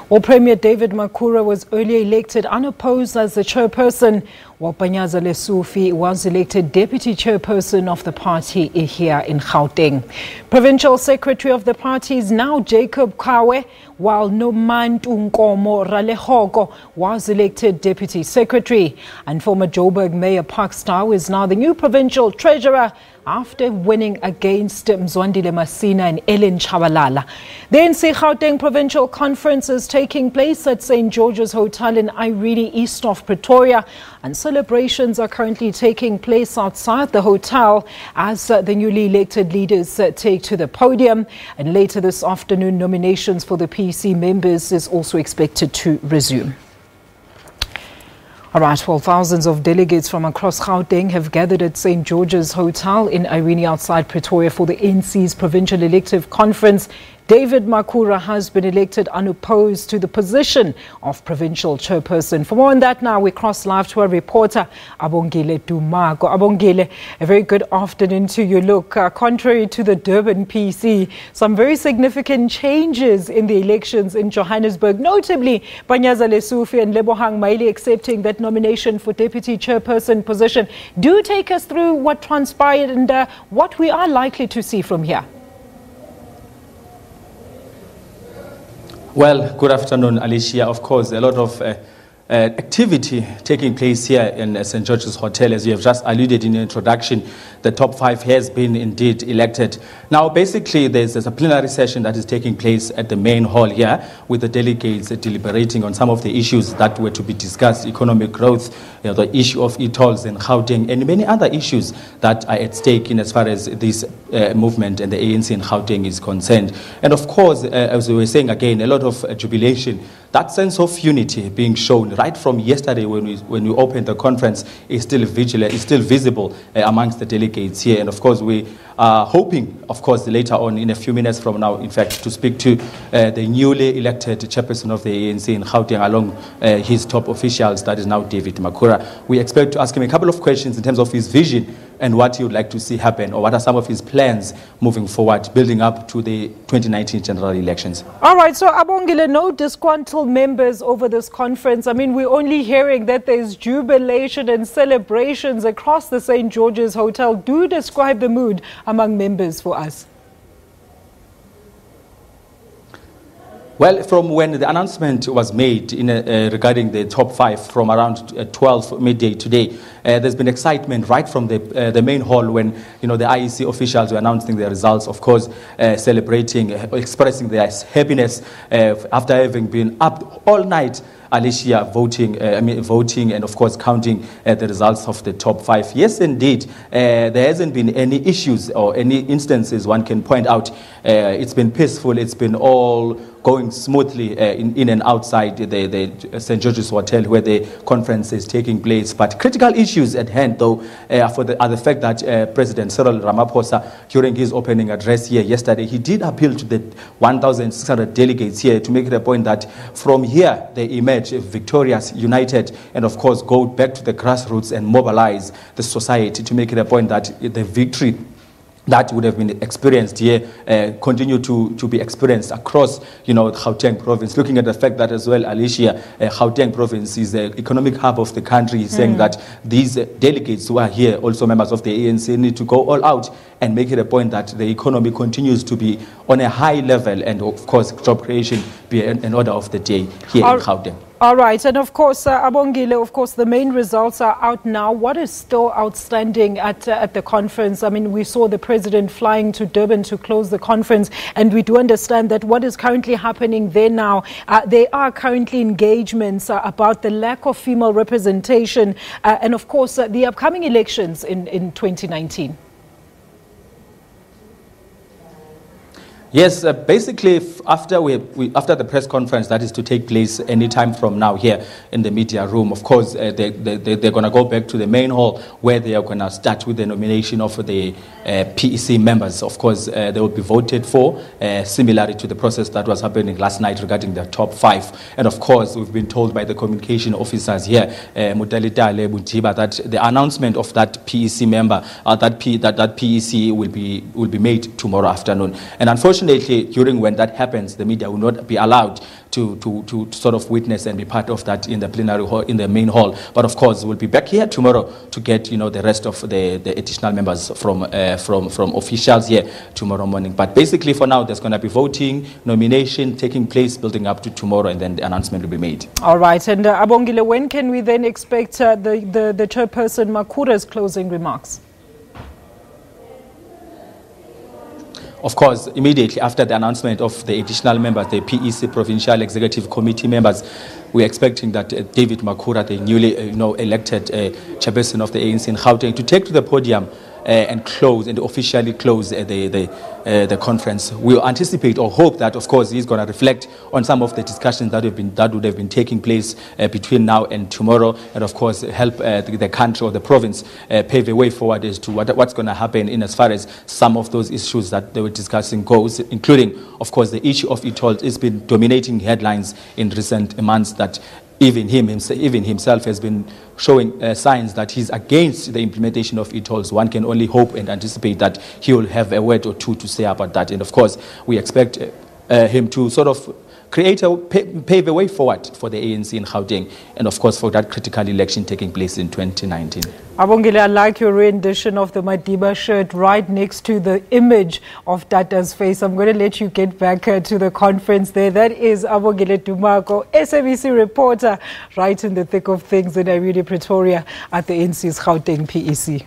Well, Premier David Makhura was earlier elected unopposed as the chairperson, while Panyaza Lesufi was elected deputy chairperson of the party here in Gauteng. Provincial secretary of the party is now Jacob Khawe, while Nomantu Nkomo-Ralehoko was elected deputy secretary. And former Joburg Mayor Parks Tau is now the new provincial treasurer after winning against Mzwandile, Masina and Tshabalala. The ANC Gauteng Provincial Conference is taking place at St. George's Hotel in Irene, east of Pretoria, and celebrations are currently taking place outside the hotel as the newly elected leaders take to the podium. And later this afternoon, nominations for the PEC members is also expected to resume. All right, well, thousands of delegates from across Gauteng have gathered at St. George's Hotel in Irene outside Pretoria for the ANC's Provincial Elective Conference. David Makhura has been elected unopposed to the position of provincial chairperson. For more on that now, we cross live to our reporter, Abongile Dumago. Abongile, a very good afternoon to you. Look, contrary to the Durban PC, some very significant changes in the elections in Johannesburg, notably Panyaza Lesufi and Lebohang Maile accepting that nomination for deputy chairperson position. Do take us through what transpired and what we are likely to see from here. Well, good afternoon, Alicia. Of course, a lot of activity taking place here in St. George's Hotel. As you have just alluded in your introduction, the top 5 has been indeed elected. Now, basically, there's a plenary session that is taking place at the main hall here with the delegates deliberating on some of the issues that were to be discussed: economic growth, the issue of e-tolls in Gauteng, and many other issues that are at stake in as far as this movement and the ANC in Gauteng is concerned. And of course, as we were saying again, a lot of jubilation. That sense of unity being shown right from yesterday when we opened the conference is still visible amongst the delegates here. And of course, we are hoping, of course, later on in a few minutes from now, in fact, to speak to the newly elected chairperson of the ANC in Gauteng along his top officials, that is now David Makhura. We expect to ask him a couple of questions in terms of his vision and what he would like to see happen, or what are some of his plans moving forward, building up to the 2019 general elections. All right, so Abongile, no disgruntled members over this conference. I mean, we're only hearing that there's jubilation and celebrations across the St. George's Hotel. Do describe the mood among members for us. Well, from when the announcement was made regarding the top 5 from around 12 midday today, there's been excitement right from the main hall when the IEC officials were announcing their results. Of course, celebrating, expressing their happiness after having been up all night, Alicia, voting and of course counting the results of the top 5. Yes, indeed, there hasn't been any issues or any instances one can point out. It's been peaceful. It's been all going smoothly in and outside the St. George's Hotel where the conference is taking place. But critical issues at hand, though, are the fact that President Cyril Ramaphosa, during his opening address here yesterday, he did appeal to the 1,600 delegates here to make it a point that from here they emerge victorious, united, and of course go back to the grassroots and mobilize the society to make it a point that the victory that would have been experienced here continue to be experienced across, the Gauteng province. Looking at the fact that as well, Alicia, Gauteng province is the economic hub of the country, saying that these delegates who are here, also members of the ANC, need to go all out and make it a point that the economy continues to be on a high level, and of course job creation be an order of the day here in Gauteng. All right, and of course, Abongile, of course, the main results are out now. What is still outstanding at the conference? I mean, we saw the president flying to Durban to close the conference, and we do understand that what is currently happening there now, there are currently engagements about the lack of female representation, and of course, the upcoming elections in 2019. Yes, basically, after the press conference that is to take place any time from now here in the media room, of course, they're going to go back to the main hall where they are going to start with the nomination of the PEC members. Of course, they will be voted for, similarly to the process that was happening last night regarding the top 5. And of course, we've been told by the communication officers here, that the announcement of that PEC member, that PEC will be made tomorrow afternoon. And unfortunately, unfortunately, during when that happens, the media will not be allowed to sort of witness and be part of that in the plenary hall, in the main hall. But of course, we'll be back here tomorrow to get, you know, the rest of the additional members from officials here tomorrow morning. But basically, for now, there's going to be voting, nomination taking place, building up to tomorrow, and then the announcement will be made. All right. And Abongile, when can we then expect the chairperson Makhura's closing remarks? Of course, immediately after the announcement of the additional members, the PEC Provincial Executive Committee members, we're expecting that David Makhura, the newly elected chairperson of the ANC in Gauteng, to take to the podium and officially close the conference. We'll anticipate or hope that, of course, he's going to reflect on some of the discussions that would have been taking place between now and tomorrow, and of course help the country or the province pave a way forward as to what's going to happen in as far as some of those issues that they were discussing goes, including, of course, the issue of e-tolls has been dominating headlines in recent months, that even himself has been showing signs that he's against the implementation of e-tolls. One can only hope and anticipate that he will have a word or two to say about that. And of course, we expect him to sort of pave a way forward for the ANC in Gauteng, and of course for that critical election taking place in 2019. Abongile, I like your rendition of the Madiba shirt right next to the image of Tata's face. I'm going to let you get back to the conference there. That is Abongile Dumako, SABC reporter, right in the thick of things in Irene, Pretoria at the ANC's Gauteng PEC.